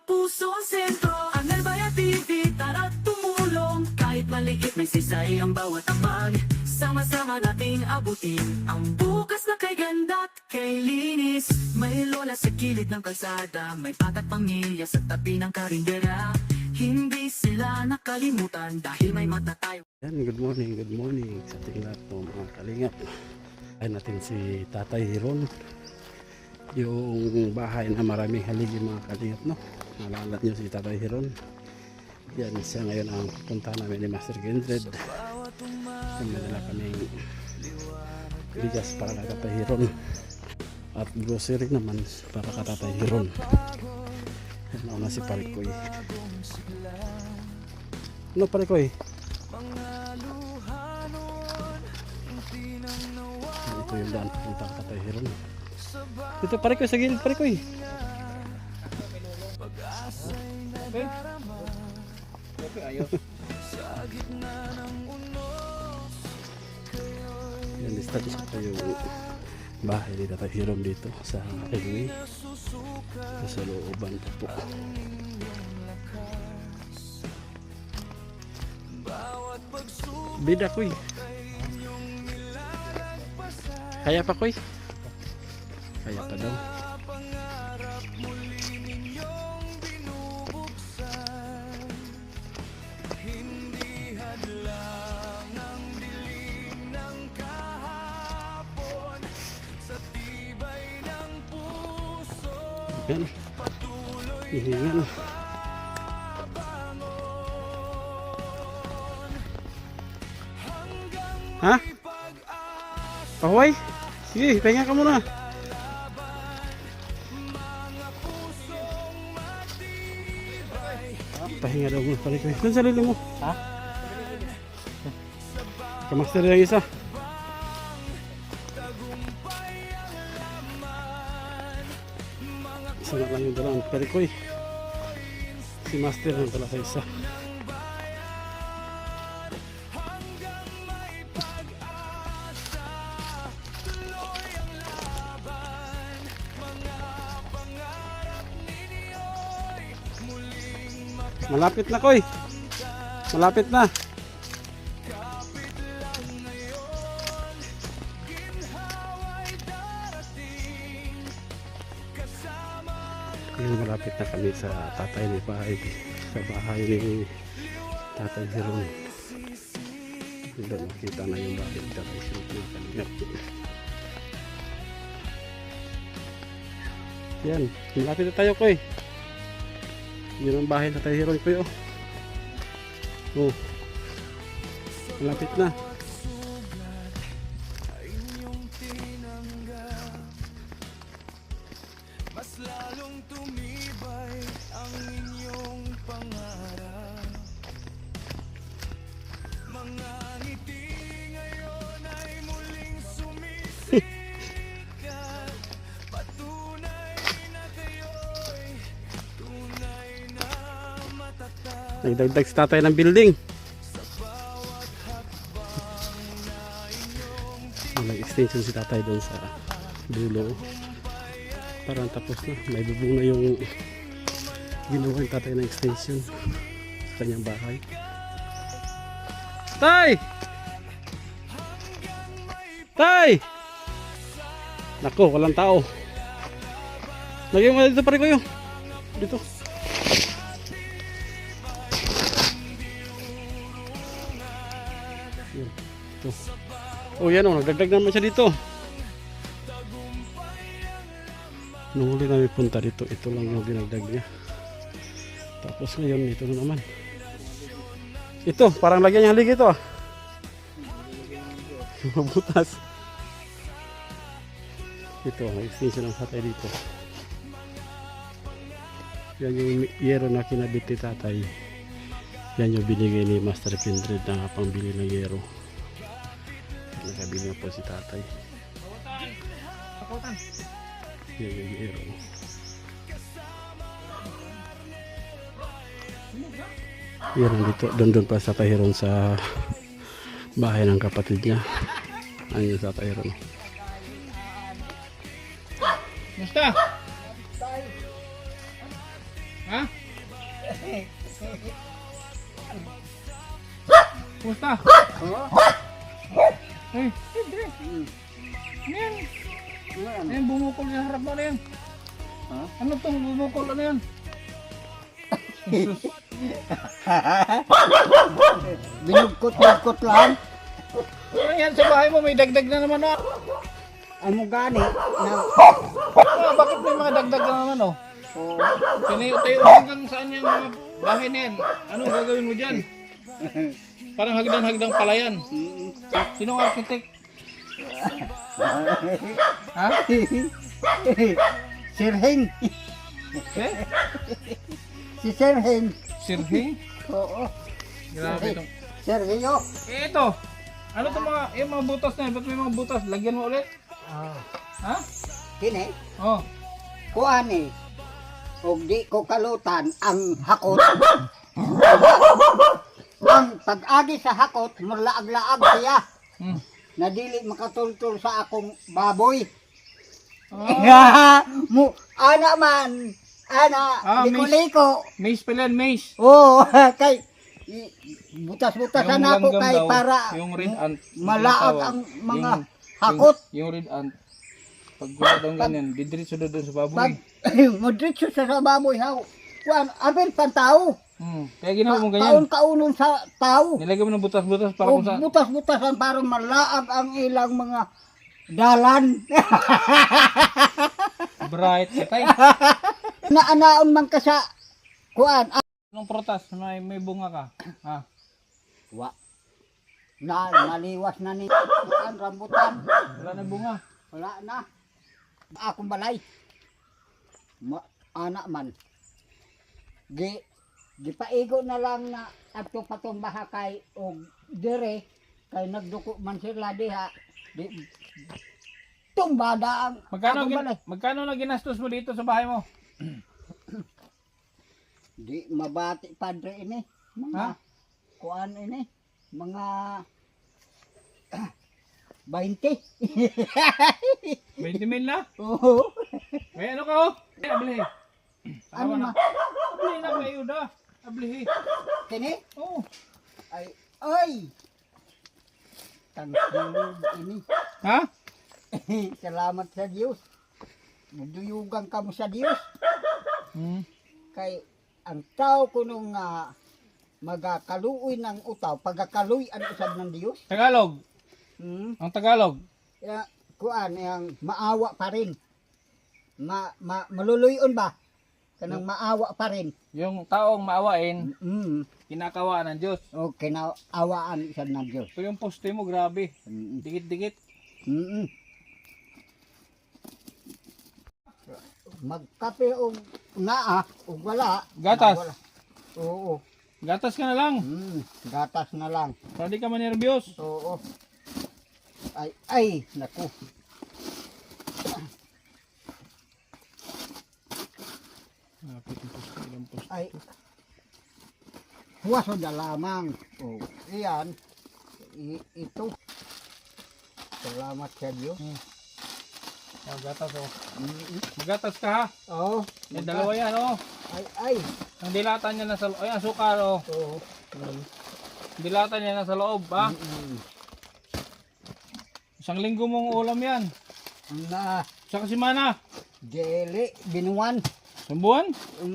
puso ang sentro. Ang Albaya TV, tara't tumulong. Kahit maliit may sisay ang bawat ambag. Sama-sama nating abutin ang bukas na kay ganda at kay linis. May lola sa gilid ng kalsada, may patat pamilya sa tabi ng karindera. Hindi sila nakalimutan dahil may mata tayo. Yan, good morning sa ating lahat po mga kalingap. Ay natin si Tatay Hiron, yung bahay na maraming haligi mga kalingap, no? Nalalat nyo si Tatay Hiron. Yan siya ngayon ang pupunta namin ni Master Kindred. May kaming bigas para kay Tatay Hiron at grocery naman para kay Tatay Hiron. Yan na si Parikoy. Ano Parikoy? Ito yung daan pupunta kay Tatay Hiron. Dito Parikoy, sa gilid Parikoy. Okay. Yan, establish ko yung bahay ni Tatay Hiron dito sa highway, sa looban po. Bida koy. Kaya pa koy. Kaya pa daw. Yan. Hihingan. Ha? Pahuay? Sige, pahinga ka muna. Pahinga daw muna pala. Doon sa lilo mo. Ha? Kamaster yung isa. Isa na lang yung dalang Parikoy. Si Master yung dala sa isa. Malapit na koy. Malapit na. Malapit na kami sa tatay ni bahay. Sa bahay ni Tatay Hiron. Hindi makita na yung bahay ni Tatay Hiron. Yan. Malapit na tayo koy. Yun ang bahay na Tatay Hiron ko yun. Oh. Malapit na. Mas lalong tumibay ang inyong pangarap. Mga ngiti ngayon ay muling sumisikat. Patunay na kayo'y tunay. Nagdagdag si tatay ng building. Nag-extension si tatay doon sa dulo. Parang tapos na. May bubong na yung ginawa ng tatay ng extension sa kanyang bahay. Tay! Tay! Nako, walang tao. Nagyan mo dito pare ko yun. Dito. Ito. Oh yan o, nagdagdag naman siya dito. Nung huli namin punta dito, ito lang yung ginagdag niya. Tapos ngayon, ito na naman. Ito, parang lagyan niya haligi ito ah. Mabutas. Ito, may extension ng tatay dito. Yan yung yero na kinabit ni tatay. Yan yung binigay ni Master Kindred na pangbili ng yero. Nakabili na po si tatay. Yan yung yero. Yan dito, doon pa sa Tatay Hiron sa bahay ng kapatid niya. Ayun sa Tatay Hiron. Musta? Ha? Kumusta? Oo. Eh, Andre. Ano yan? Ano yan, bumukol yung harap mo na yan? Ha? Ano tong bumukol? Ano yan? Jesus. Binugkot-bugkot lang. Ano yan sa bahay mo? May dagdag na naman oh. Ano gani? Na, Ah, bakit may mga dagdag na naman oh? oh, Tayo hanggang saan yung mga bahay na yan? Anong gagawin mo dyan? Parang hagdan-hagdang pala yan. Sinong architect? Ha? Sirhing. Eh? Si Sirhing. Sirhing? Oo. Grabe itong... Sirhing oh. Eh, ito. Ano itong mga butas na yan? Ba't may mga butas? Lagyan mo ulit? Ha? Kini, Oh. kuan eh. Kung di ko kalutan ang hakot. Ang pag-agi sa hakot, mulaag-laag siya. Hmm. Nadili makatultul sa akong baboy. Ah, Ana man. Ana, Ah, liko-liko. maze pala yan, maze. Oo, kay butas-butasan Yung ako langgam kay daw, para yung red ant. malaag tawag. ang mga Yung- hakot. Yung red ant. Pag gula daw ganyan, didiretso daw doon sa Pag baboy. modritso sa baboy haw. Kuan, apil pan tao. Kaya ginawa mo ganyan. Kaun-kaunon sa tao. Nilagay mo ng butas-butas para O kung saan. butas-butasan para malaag ang ilang mga dalan. Bright. Katay. Naanaon man ka sa kuan. Anong protas? May bunga ka. Ha? Wa. Naliwas na ni kuan rambutan. Wala na bunga. Wala na. Akong balay. Anak man. Gipaigo na lang na adto patumbaha kay og dire kay nagduko man sila diha. Di tumbada ang akong balay. Magkano na ginastos mo dito sa bahay mo? Di mabati padre ini. Mga Ha? kuan ini. Mga 20. 20 mil na? Oo. May ano ka oh? Ablihi. Ano ma? Ablihi na may ayuda. Ablihi. Kini? Oo. Ay. Tangkilid ini. Ha? Salamat sa Diyos. Muduyugan ka mo sa Diyos. Kay ang tao kunong magakaluoy ng utaw, pagkakaluoy ang usab ng Diyos. Tagalog. Ang Tagalog. Ya, kuan yang maawa pa rin. Maluluyon ba? Kanang maawa pa rin. Yung taong maawain, Mm. kinakawaan ng Diyos. O kinaawaan isa ng Diyos. So yung poste mo, grabe. Mm. Dikit-dikit. Mm. Magkape og naa og wala. Gatas. Wala. Oo. Gatas ka na lang. Gatas na lang. Para di ka manervyos. Oo. Ay, naku. Ay. Huwaso na lamang. Oh, iyan. Ito. Salamat sa Diyos. Gatas oh. Magatas ka ha. Oo. May dalawa yan oh. Ay. Ang dilatan niya nasa loob. Ay, asukar oh. Oo. Dilatan niya nasa loob ha. Isang linggo mong ulam yan. Na, Sa kasimana. deli, binuwan. Isang buwan.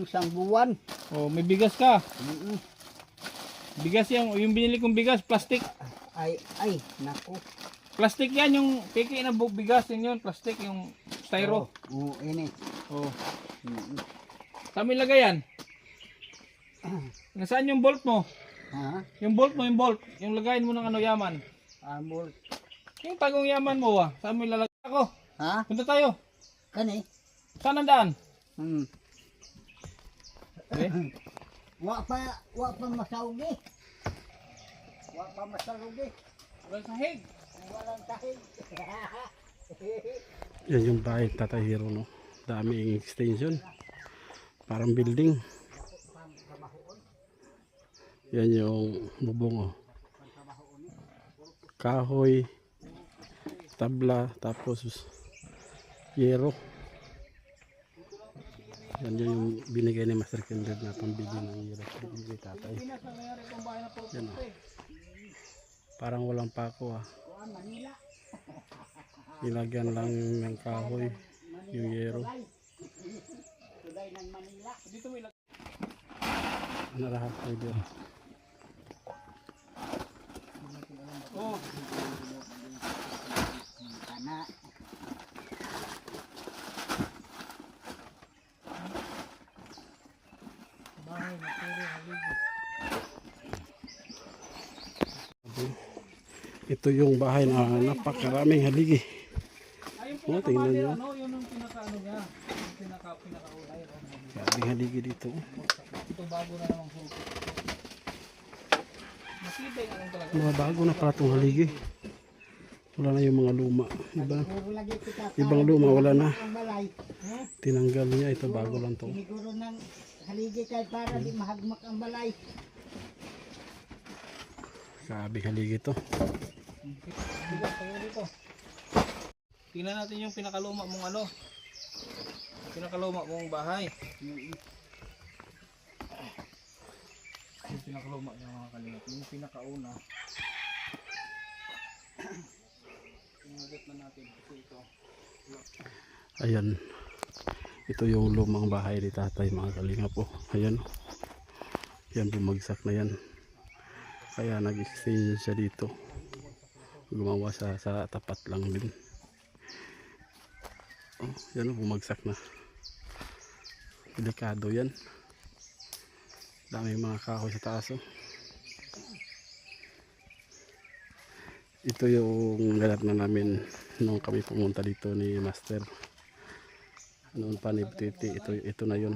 Isang buwan. Oh, may bigas ka. Mm-mm. Bigas yung binili kong bigas, plastic. Ay, naku. Plastic yan, yung piki na bigas yun, plastic, yung styro. Oo, ini. Oh. Mm-mm. Saan mo ilagay yan? Nasaan yung bolt mo? Ha? Yung bolt mo, yung bolt. Yung lagayin mo ng ano yaman. Amol. Yung tagong yaman mo saan mo ilalagay? Ako, Ha? punta tayo. Kani? Saan ang daan? Eh? Wa pa masawgi. Wa pa masawgi. Walang sahig. Walang tahig. Yan yung bahay Tatay Hero, no? Daming extension. Parang building. Yan yung bubong, oh. Kahoy, tabla, tapos yero. Yan yung binigay ni Master Kindred na pambili ng yero. Binigay ni tatay. Pinas na nangyari itong bahay na puro Yan, puti. Parang walang pako Nilagyan lang ng kahoy yung yero. Tulay ng Manila. Dito may lag- Narahat ko dyan. Oh, Kana. bahay na puro haligi. Ito yung bahay na napakaraming haligi. Ayun Oh, tingnan nyo. ano, yun yung pinaka-ano niya. Yung pinaka-una yun. Maraming haligi dito. Ito bago na namang puro. Masibay anong talaga. Mga bago na pala itong haligi. Wala na yung mga luma. Siguro lagi kita. Ibang luma wala na. Ang balay. Tinanggal niya. Ito bago lang to. Siguro ng haligi kay para di mahagmak ang balay. Grabe haligi to. Diba, tayo dito. Tingnan natin yung pinakaluma mong ano. Pinakaluma mong bahay. Yung pinakaluma niya mga kalingap. Yung pinakauna. Pinagat na natin kasi ito. Ayan. Ito yung lumang bahay ni tatay mga kalingap po. Ayan. Yan bumagsak na yan. Kaya nag-exchange siya dito. Gumawa siya sa tapat lang din. Oh, yan bumagsak na. Delikado yan. Daming mga kahoy sa taas. Oh. Ito yung ganap na namin nung kami pumunta dito ni Master. Noon pa ni Titi. Ito na yun.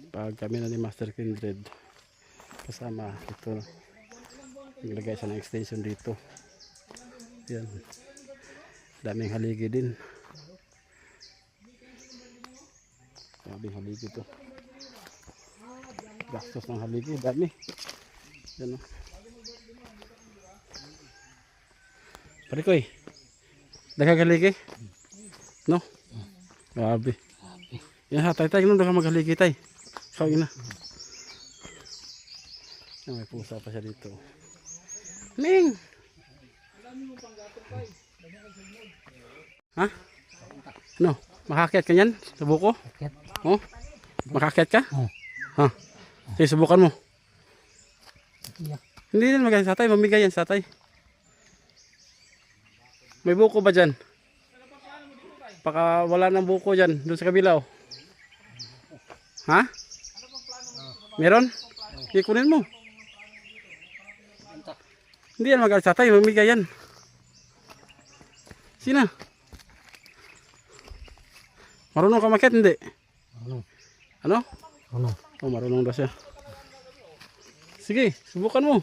Pag kami na ni Master Kindred kasama ito, naglagay siya ng extension dito. Yan, daming haligi din, daming haligi to, gastos ng haligi, dami. Yan o, Parikoy, daghang haligi no? Grabe. Yan ha, tay, nung daghang maghaligi tay, ikaw yun na. May pusa pa siya dito. Ming! Ha? Ano? Makakit ka yan? Sa buko? Oh? Makakit ka? Ha? Sige, subukan mo. Hindi yan magay sa tatay. Mamigay yan sa tatay. May buko ba dyan? Baka wala ng buko dyan. Doon sa kabilaw. Ha? Meron? Ikunin mo. Hindi yan mag-alis sa tayo, mamigay yan. Sina? Marunong ka makit, hindi? Ano? Oh, marunong daw siya. Sige, subukan mo.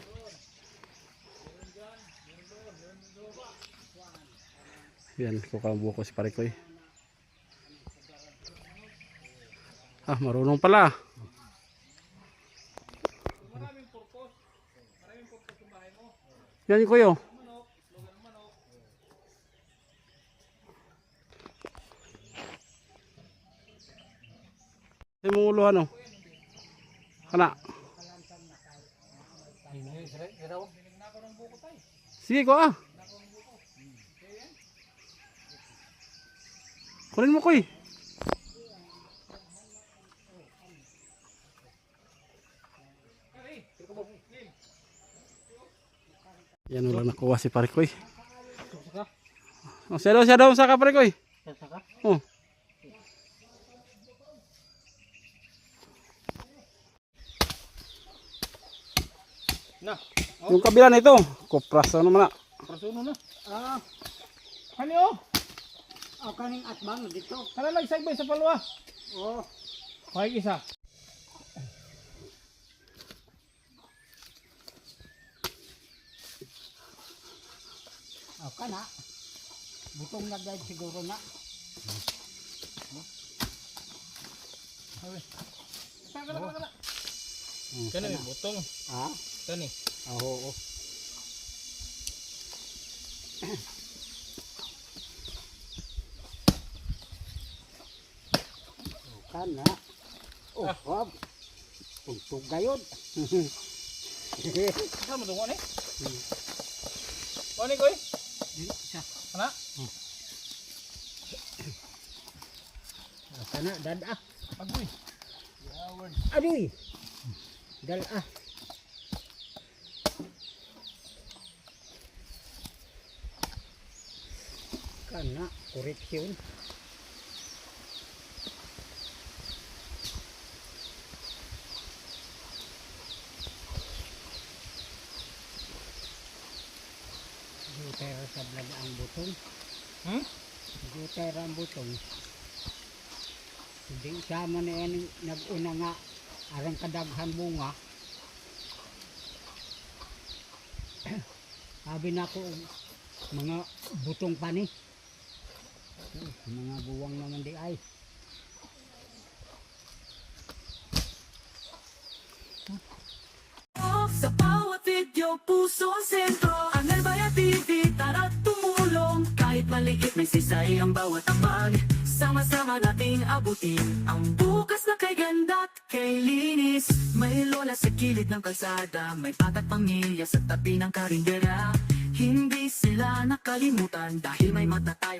Yan, kukuha buko si Parikoy. Ah, marunong pala. Yan yung kuyo. Ay mong uluhan o. Kana. Sige ko ah. Kunin mo kuy. Yan wala nakuha si Parikoy. Oh, siya daw sa ka Parikoy. Oh. Na, Yung kabila nito, kopras naman na. prasuno na. Ah, Ano? o kaning atbang dito. Kana nagsagbay sa palwa. Oh, May isa. o kana. Butong na dahil siguro na. Kana may butong. Ah, Kani. oo. Kana. Oh, wab. Tugtog gayod. Saan mo tungo ni? Ano ko eh? Ano? Kana dada. Agoy. Aduy. Dala. Kana koreksyon. Gutera sa blada ang butong. Hmm? Gutera ang butong. Hindi sama na yan nag-una nga arang kadaghan bunga. Sabi na ko mga butong pa ni. Mga buwang naman di ay. Sa bawat video, puso ang sentro. Ang Albaya TV, tara tumulong. Kahit maliit, may sisay ang bawat apag. Sama-sama nating abutin ang bukas na kay ganda at kay linis. May lola sa kilid ng kalsada, may patat pamilya sa tabi ng karindera. Hindi sila nakalimutan dahil may mata tayo.